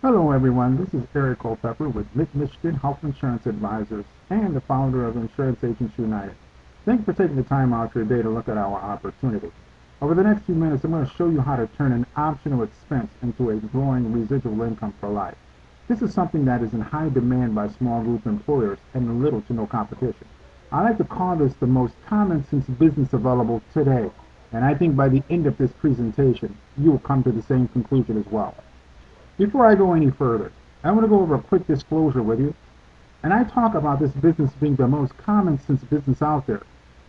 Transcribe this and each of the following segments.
Hello everyone, this is Eric Culpepper with Mid-Michigan Health Insurance Advisors and the founder of Insurance Agents United. Thank you for taking the time out of your day to look at our opportunity. Over the next few minutes, I'm going to show you how to turn an optional expense into a growing residual income for life. This is something that is in high demand by small group employers and little to no competition. I like to call this the most common sense business available today, and I think by the end of this presentation, you will come to the same conclusion as well. Before I go any further, I want to go over a quick disclosure with you, and I talk about this business being the most common sense business out there,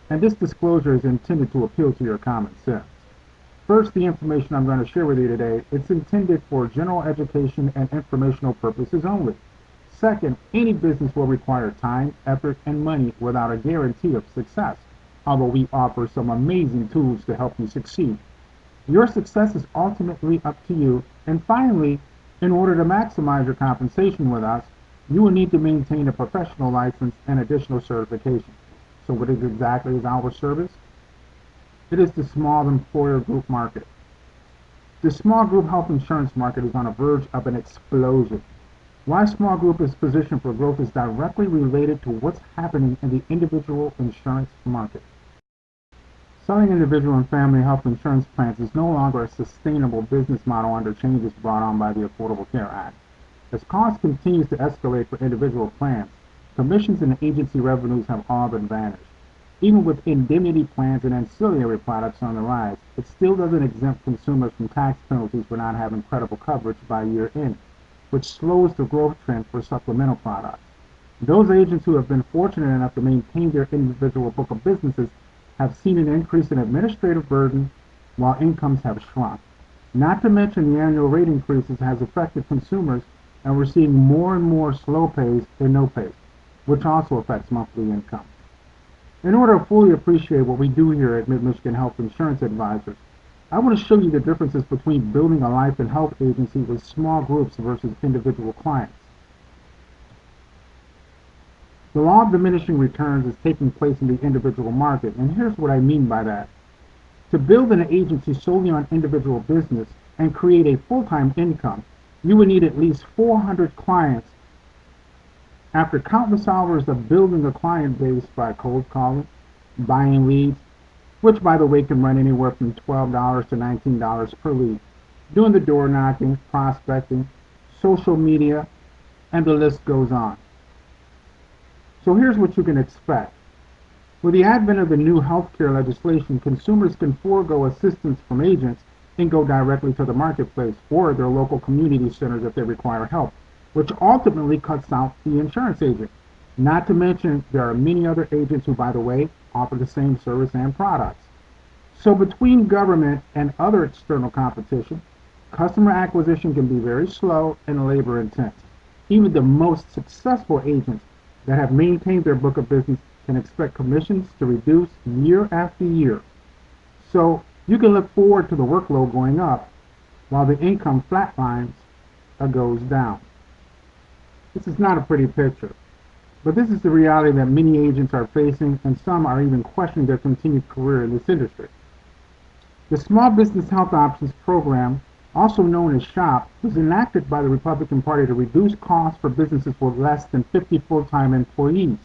and this disclosure is intended to appeal to your common sense. First, the information I'm going to share with you today, it's intended for general education and informational purposes only. Second, any business will require time, effort, and money without a guarantee of success, although we offer some amazing tools to help you succeed. Your success is ultimately up to you, and finally, in order to maximize your compensation with us, you will need to maintain a professional license and additional certification. So what exactly is our service? It is the small employer group market. The small group health insurance market is on the verge of an explosion. Why small group is positioned for growth is directly related to what's happening in the individual insurance market. Selling individual and family health insurance plans is no longer a sustainable business model under changes brought on by the Affordable Care Act. As costs continue to escalate for individual plans, commissions and agency revenues have all but vanished. Even with indemnity plans and ancillary products on the rise, it still doesn't exempt consumers from tax penalties for not having credible coverage by year end, which slows the growth trend for supplemental products. Those agents who have been fortunate enough to maintain their individual book of businesses have seen an increase in administrative burden while incomes have shrunk. Not to mention the annual rate increases has affected consumers, and we're seeing more and more slow pays and no pays, which also affects monthly income. In order to fully appreciate what we do here at Mid-Michigan Health Insurance Advisors, I want to show you the differences between building a life and health agency with small groups versus individual clients. The law of diminishing returns is taking place in the individual market, and here's what I mean by that. To build an agency solely on individual business and create a full-time income, you would need at least 400 clients. After countless hours of building a client base by cold calling, buying leads, which by the way can run anywhere from $12 to $19 per lead, doing the door knocking, prospecting, social media, and the list goes on. So here's what you can expect. With the advent of the new healthcare legislation, consumers can forego assistance from agents and go directly to the marketplace or their local community centers if they require help, which ultimately cuts out the insurance agent. Not to mention, there are many other agents who, by the way, offer the same service and products. So between government and other external competition, customer acquisition can be very slow and labor intense. Even the most successful agents that have maintained their book of business can expect commissions to reduce year after year. So you can look forward to the workload going up while the income flatlines or goes down. This is not a pretty picture, but this is the reality that many agents are facing, and some are even questioning their continued career in this industry. The Small Business Health Options Program, also known as SHOP, was enacted by the Republican Party to reduce costs for businesses with less than 50 full-time employees.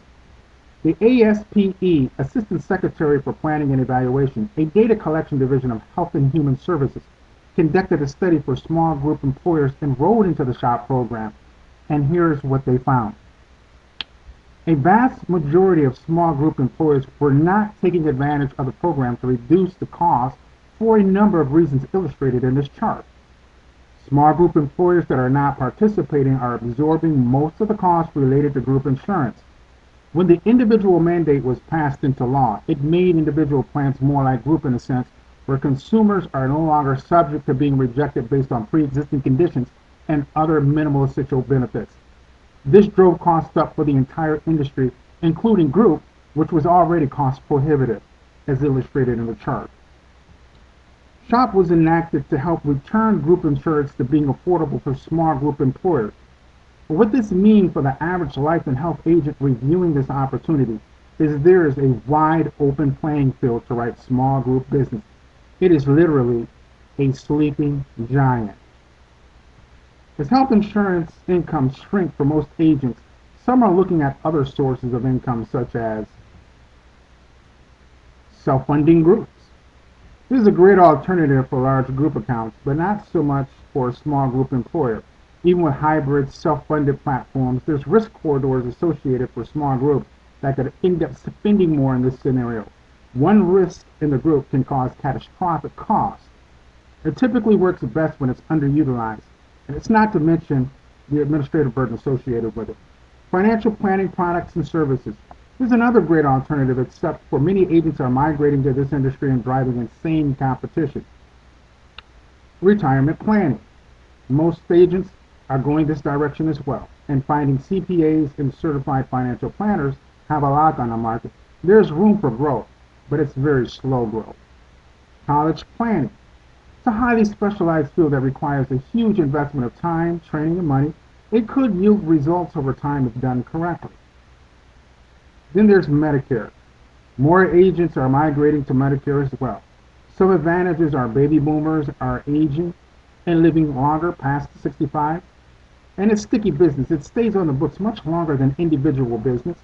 The ASPE, Assistant Secretary for Planning and Evaluation, a data collection division of Health and Human Services, conducted a study for small group employers enrolled into the SHOP program, and here's what they found. A vast majority of small group employers were not taking advantage of the program to reduce the cost for a number of reasons illustrated in this chart. Small group employers that are not participating are absorbing most of the costs related to group insurance. When the individual mandate was passed into law, it made individual plans more like group in a sense, where consumers are no longer subject to being rejected based on pre-existing conditions and other minimal essential benefits. This drove costs up for the entire industry, including group, which was already cost prohibitive, as illustrated in the chart. SHOP was enacted to help return group insurance to being affordable for small group employers. But what this means for the average life and health agent reviewing this opportunity is there is a wide open playing field to write small group business. It is literally a sleeping giant. As health insurance incomes shrink for most agents, some are looking at other sources of income such as self-funding groups. This is a great alternative for large group accounts, but not so much for a small group employer. Even with hybrid self-funded platforms, there's risk corridors associated for small groups that could end up spending more in this scenario. One risk in the group can cause catastrophic costs. It typically works best when it's underutilized, and it's not to mention the administrative burden associated with it. Financial planning products and services. This is another great alternative, except for many agents are migrating to this industry and driving insane competition. Retirement planning. Most agents are going this direction as well, and finding CPAs and certified financial planners have a lot on the market. There's room for growth, but it's very slow growth. College planning. It's a highly specialized field that requires a huge investment of time, training, and money. It could yield results over time if done correctly. Then there's Medicare. More agents are migrating to Medicare as well. Some advantages are baby boomers are aging and living longer past 65. And it's sticky business. It stays on the books much longer than individual business.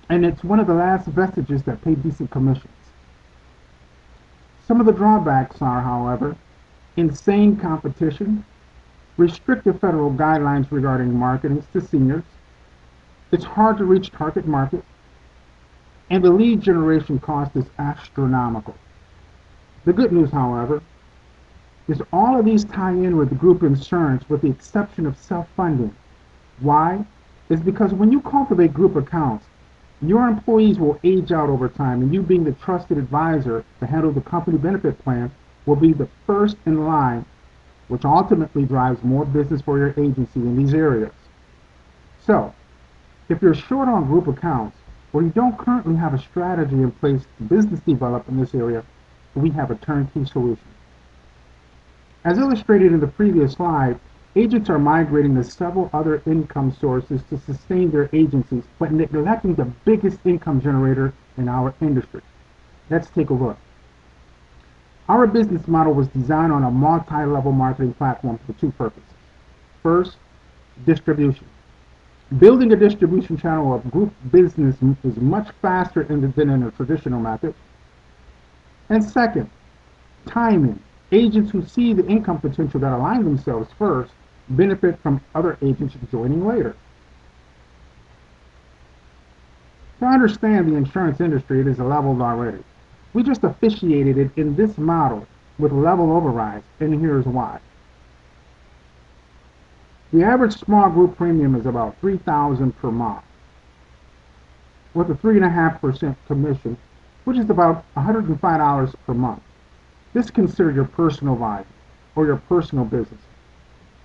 And it's one of the last vestiges that pay decent commissions. Some of the drawbacks are, however, insane competition, restrictive federal guidelines regarding marketing to seniors, it's hard to reach target market, and the lead generation cost is astronomical. The good news, however, is all of these tie in with group insurance with the exception of self-funding. Why? It's because when you cultivate group accounts, your employees will age out over time, and you being the trusted advisor to handle the company benefit plan will be the first in line, which ultimately drives more business for your agency in these areas. So, if you're short on group accounts, or you don't currently have a strategy in place to business develop in this area, we have a turnkey solution. As illustrated in the previous slide, agents are migrating to several other income sources to sustain their agencies, but neglecting the biggest income generator in our industry. Let's take a look. Our business model was designed on a multi-level marketing platform for two purposes. First, distribution. Building a distribution channel of group business is much faster than in a traditional method. And second, timing. Agents who see the income potential that align themselves first benefit from other agents joining later. To understand the insurance industry, it is leveled already. We just officiated it in this model with level overrides, and here's why. The average small group premium is about $3,000 per month, with a 3.5% commission, which is about $105 per month. This is considered your personal volume or your personal business.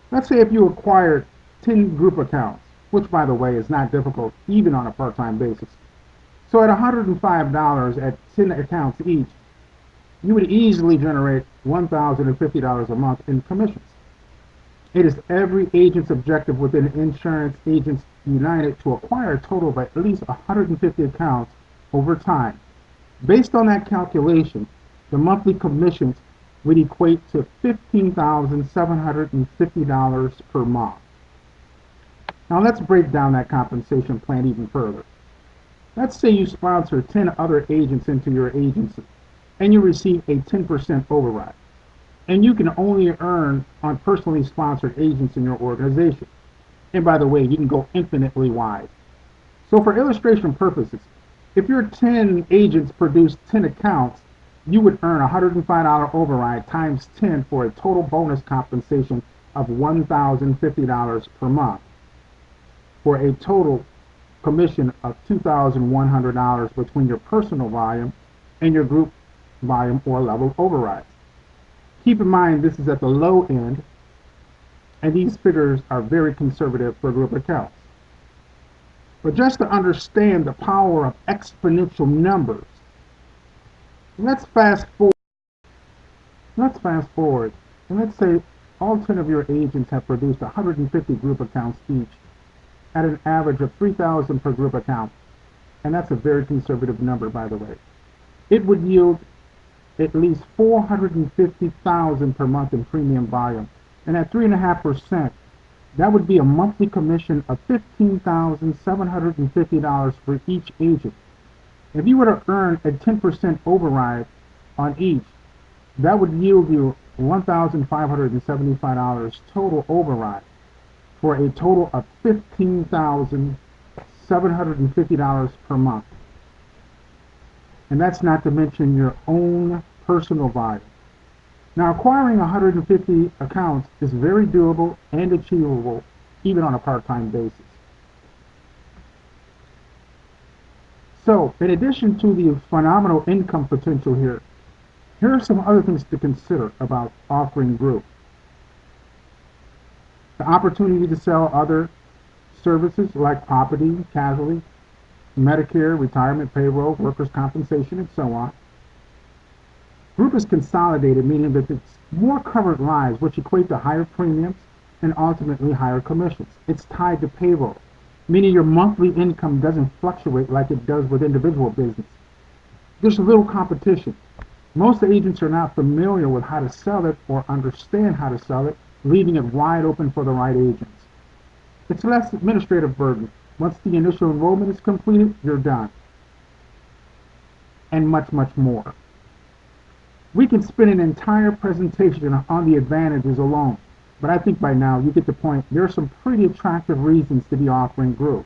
Let's say if you acquired 10 group accounts, which by the way is not difficult even on a part-time basis. So at $105 at 10 accounts each, you would easily generate $1,050 a month in commissions. It is every agent's objective within Insurance Agents United to acquire a total of at least 150 accounts over time. Based on that calculation, the monthly commissions would equate to $15,750 per month. Now let's break down that compensation plan even further. Let's say you sponsor 10 other agents into your agency, and you receive a 10% override. And you can only earn on personally sponsored agents in your organization. And by the way, you can go infinitely wide. So for illustration purposes, if your 10 agents produce 10 accounts, you would earn a $105 override times 10 for a total bonus compensation of $1,050 per month, for a total commission of $2,100 between your personal volume and your group volume or level overrides. Keep in mind this is at the low end, and these figures are very conservative for group accounts. But just to understand the power of exponential numbers, let's fast forward. And let's say all 10 of your agents have produced 150 group accounts each at an average of $3,000 per group account. And that's a very conservative number, by the way. It would yield at least $450,000 per month in premium volume. And at 3.5%, That would be a monthly commission of $15,750 for each agent. If you were to earn a 10% override on each, that would yield you $1,575 total override for a total of $15,750 per month. And that's not to mention your own personal volume. Now, acquiring 150 accounts is very doable and achievable even on a part-time basis. So, in addition to the phenomenal income potential here are some other things to consider about offering group. The opportunity to sell other services like property, casualty, Medicare, retirement, payroll, workers' compensation, and so on. Group is consolidated, meaning that it's more covered lives, which equate to higher premiums and ultimately higher commissions. It's tied to payroll, meaning your monthly income doesn't fluctuate like it does with individual business. There's little competition. Most agents are not familiar with how to sell it or understand how to sell it, leaving it wide open for the right agents. It's less administrative burden. Once the initial enrollment is completed, you're done. And much, much more. We can spend an entire presentation on the advantages alone, but I think by now you get the point. There are some pretty attractive reasons to be offering group.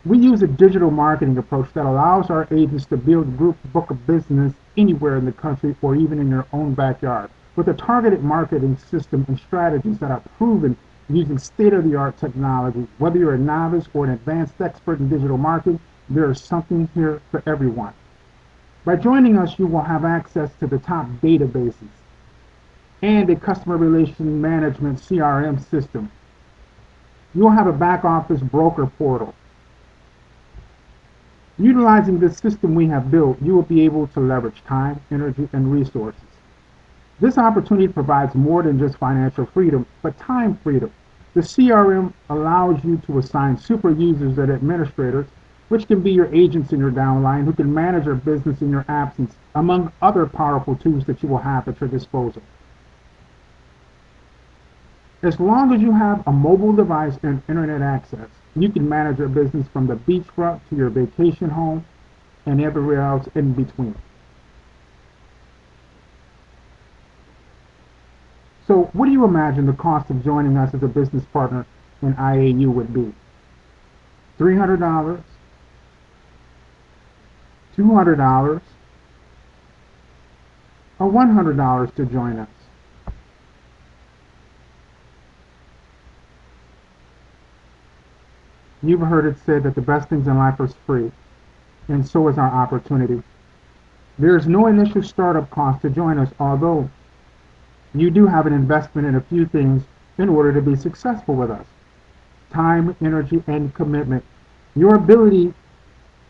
We use a digital marketing approach that allows our agents to build group book of business anywhere in the country or even in their own backyard with a targeted marketing system and strategies that are proven using state-of-the-art technology. Whether you're a novice or an advanced expert in digital marketing, there is something here for everyone. By joining us, you will have access to the top databases and a customer relation management CRM system. You will have a back office broker portal. Utilizing this system we have built, you will be able to leverage time, energy, and resources. This opportunity provides more than just financial freedom, but time freedom. The CRM allows you to assign super users and administrators, which can be your agents in your downline who can manage your business in your absence, among other powerful tools that you will have at your disposal. As long as you have a mobile device and internet access, you can manage your business from the beachfront to your vacation home and everywhere else in between. So what do you imagine the cost of joining us as a business partner in IAU would be? $300, $200, or $100 to join us? You've heard it said that the best things in life are free, and so is our opportunity. There is no initial startup cost to join us, although you do have an investment in a few things in order to be successful with us. Time, energy, and commitment. Your ability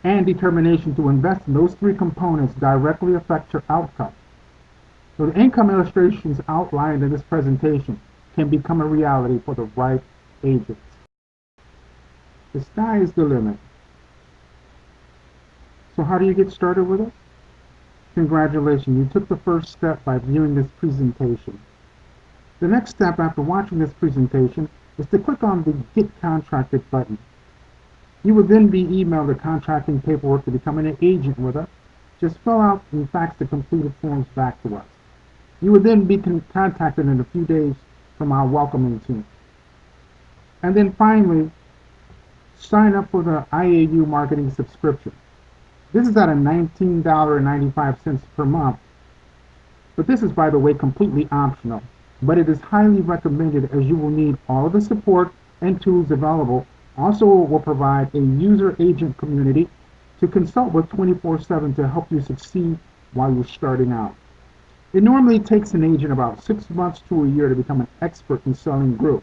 and determination to invest in those three components directly affect your outcome. So the income illustrations outlined in this presentation can become a reality for the right agents. The sky is the limit. So how do you get started with it? Congratulations, you took the first step by viewing this presentation. The next step after watching this presentation is to click on the Get Contracted button. You will then be emailed the contracting paperwork to become an agent with us. Just fill out and fax the completed forms back to us. You will then be contacted in a few days from our welcoming team. And then finally, sign up for the IAU marketing subscription. This is at a $19.95 per month, but this is, by the way, completely optional. But it is highly recommended as you will need all of the support and tools available. Also, it will provide a user agent community to consult with 24/7 to help you succeed while you're starting out. It normally takes an agent about 6 months to a year to become an expert in selling group,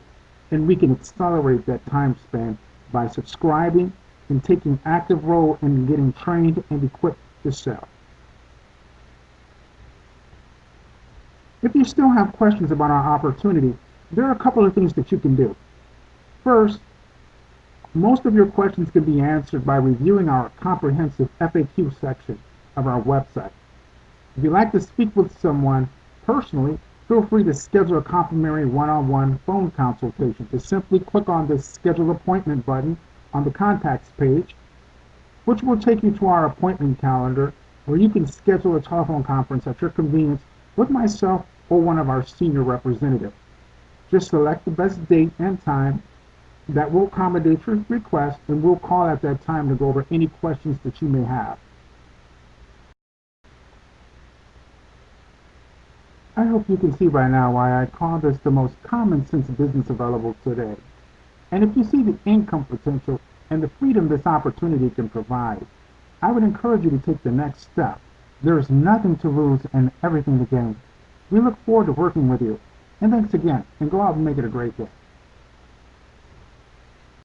and we can accelerate that time span by subscribing and taking active role in getting trained and equipped to sell. If you still have questions about our opportunity, there are a couple of things that you can do. First, most of your questions can be answered by reviewing our comprehensive FAQ section of our website. If you'd like to speak with someone personally, Feel free to schedule a complimentary one-on-one phone consultation. Just simply click on the schedule appointment button on the contacts page, which will take you to our appointment calendar where you can schedule a telephone conference at your convenience with myself or one of our senior representatives. Just select the best date and time that will accommodate your request, and we'll call at that time to go over any questions that you may have. I hope you can see by now why I call this the most common sense business available today. And if you see the income potential and the freedom this opportunity can provide, I would encourage you to take the next step. There is nothing to lose and everything to gain. We look forward to working with you. And thanks again, and go out and make it a great day.